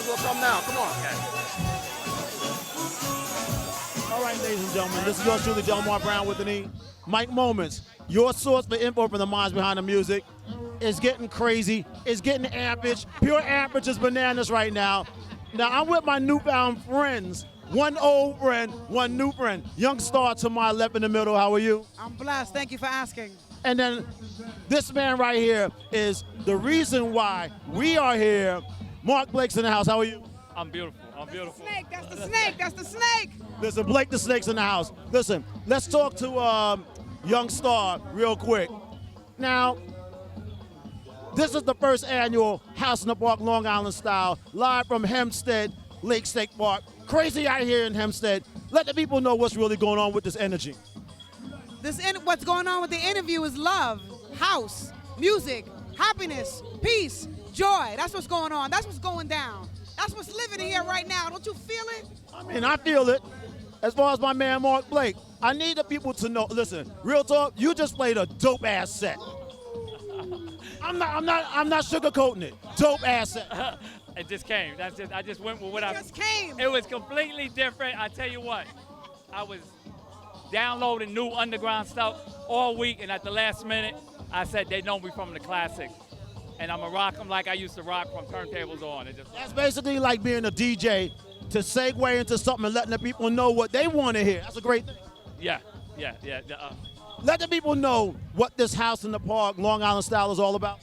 as well come now. Come on. All right, ladies and gentlemen, this is yours truly, Delmar Brown with an E. Mike Moments, your source for info from the minds behind the music. It's getting crazy. It's getting ampage. Pure ampage is bananas right now. Now, I'm with my newfound friends. One old friend, one new friend. Young Starr to my left in the middle. How are you? I'm blessed. Thank you for asking. And then this man right here is the reason why we are here. Mark Blake's in the house. How are you? I'm beautiful. I'm beautiful. Snake. That's the snake. That's the snake. Listen, Blake the Snake's in the house. Listen, let's talk to Young Starr real quick. Now, this is the first annual House in the Park Long Island style, live from Hempstead Lake State Park. Crazy out here in Hempstead. Let the people know what's really going on with this energy. What's going on with the interview is love, house, music, happiness, peace, joy. That's what's going on. That's what's going down. That's what's living here right now. Don't you feel it? I mean, I feel it. As far as my man Mark Blake, I need the people to know. Listen, real talk. You just played a dope ass set. I'm not sugarcoating it. Dope ass set. It just came. I just went with what It just came. It was completely different. I tell you what, I was downloading new underground stuff all week, and at the last minute, I said they know me from the classics, and I'm gonna rock them like I used to rock from turntables on. That's basically like being a DJ to segue into something and letting the people know what they want to hear. That's a great thing. Yeah. Let the people know what this House in the Park Long Island style is all about.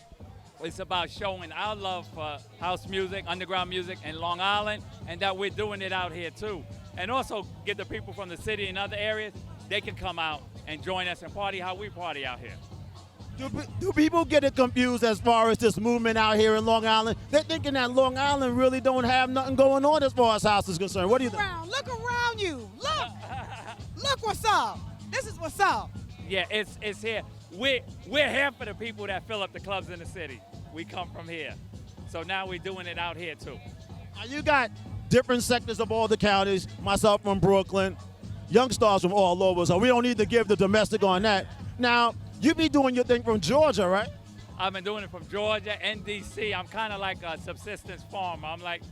It's about showing our love for house music, underground music in Long Island, and that we're doing it out here too. And also get the people from the city and other areas, they can come out and join us and party how we party out here. Do people get it confused as far as this movement out here in Long Island? They're thinking that Long Island really don't have nothing going on as far as house is concerned. What do you think? Look around you. Look. Look what's up. This is what's up. Yeah, it's here. We're here for the people that fill up the clubs in the city. We come from here. So now we're doing it out here too. Now you got different sectors of all the counties, myself from Brooklyn, young stars from all over, so we don't need to give the domestic on that. Now, you be doing your thing from Georgia, right? I've been doing it from Georgia and D.C. I'm kind of like a subsistence farmer. I'm like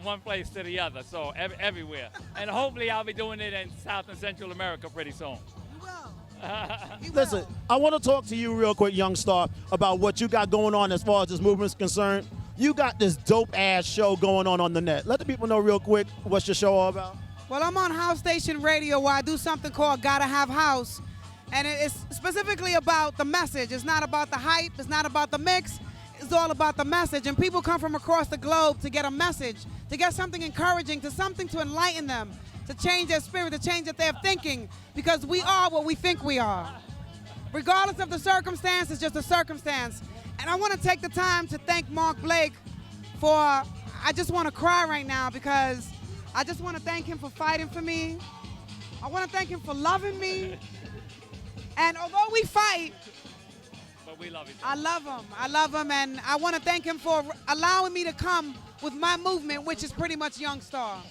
one place to the other, so everywhere. And hopefully I'll be doing it in South and Central America pretty soon. Listen, I want to talk to you real quick, Young Starr, about what you got going on as far as this movement is concerned. You got this dope-ass show going on the net. Let the people know real quick what's your show all about. Well, I'm on House Station Radio where I do something called Gotta Have House. And it's specifically about the message. It's not about the hype. It's not about the mix. It's all about the message. And people come from across the globe to get a message, to get something encouraging, to something to enlighten them, to change their spirit, to change their thinking, because we are what we think we are. Regardless of the circumstance, it's just a circumstance. And I want to take the time to thank Mark Blake for, I just want to cry right now because I just want to thank him for fighting for me. I want to thank him for loving me. And although we fight, but we love each other. I love him. I love him, and I want to thank him for allowing me to come with my movement, which is pretty much Young Starr.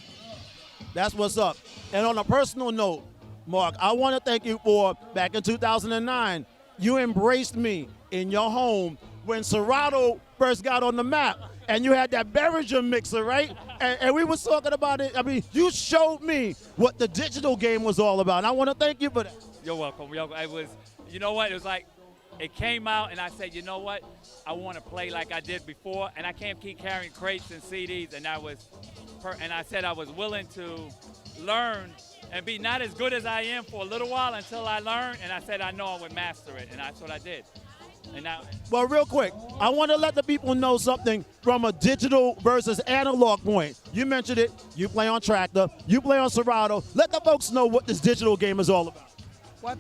That's what's up. And on a personal note, Mark, I want to thank you for, back in 2009, you embraced me in your home when Serato first got on the map. And you had that Behringer mixer, right? And we was talking about it. I mean, you showed me what the digital game was all about. And I want to thank you for that. You're welcome. It was, you know what? It was like, it came out and I said, you know what? I want to play like I did before, and I can't keep carrying crates and CDs. And I said I was willing to learn and be not as good as I am for a little while until I learned. And I said I know I would master it, and that's what I did. And now, well, real quick, I want to let the people know something from a digital versus analog point. You mentioned it. You play on Tractor. You play on Serato. Let the folks know what this digital game is all about.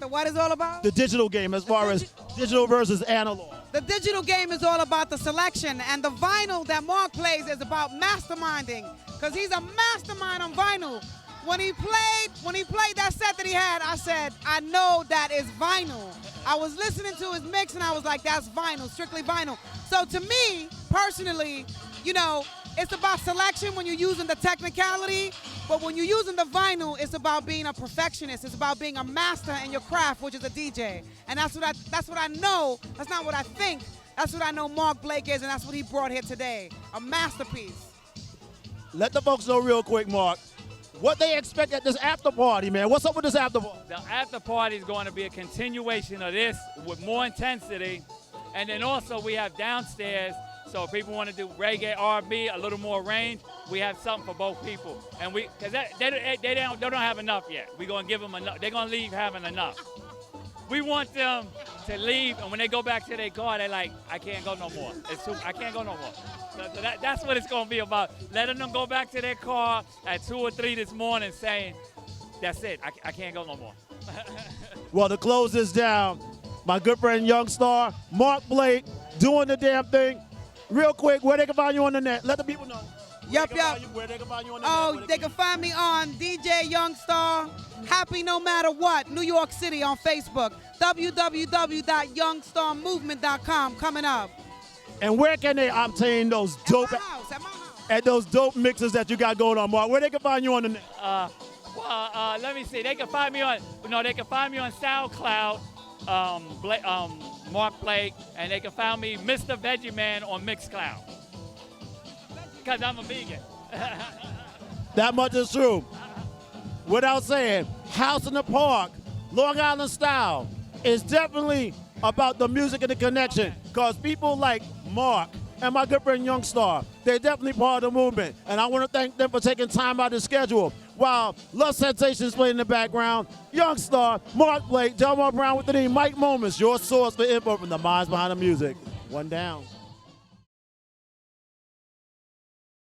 What is all about? The digital game, as far as digital versus analog. The digital game is all about the selection, and the vinyl that Mark plays is about masterminding, because he's a mastermind on vinyl. When he played that set that he had, I said, I know that is vinyl. I was listening to his mix and I was like, that's vinyl, strictly vinyl. So to me, personally, you know, it's about selection when you're using the technicality, but when you're using the vinyl, it's about being a perfectionist. It's about being a master in your craft, which is a DJ. And that's what I know. That's not what I think. That's what I know Mark Blake is, and that's what he brought here today, a masterpiece. Let the folks know real quick, Mark, what they expect at this after party, man. What's up with this after party? The after party is going to be a continuation of this with more intensity. And then also we have downstairs, so if people want to do reggae, R&B, a little more range, we have something for both people. And because they don't have enough yet. We're going to give them enough. They're going to leave having enough. We want them to leave, and when they go back to their car, they're like, I can't go no more. I can't go no more. So that's what it's going to be about. Letting them go back to their car at 2 or 3 this morning saying, that's it, I can't go no more. Well, to close this down, my good friend Young Starr, Mark Blake, doing the damn thing. Real quick, where they can find you on the net. Let the people know. Yup. Where they can find you on the Oh, net. they can find me on DJ Young Starr, Happy No Matter What, New York City on Facebook. www.youngstarmovement.com coming up. And where can they obtain those dope At my house. at those dope mixes that you got going on, Mark? Where they can find you on the net? Let me see. They can find me on SoundCloud, Mark Blake, and they can find me Mr. Veggie Man on Mixcloud. Because I'm a vegan. That much is true. Without saying, House in the Park, Long Island style, is definitely about the music and the connection. Because people like Mark and my good friend Young Starr, they're definitely part of the movement. And I want to thank them for taking time out of the schedule. While Love Sensations playing in the background, Young Starr, Mark Blake, Delmar Brown with the name Mike Moments, your source for info from the minds behind the music. One down.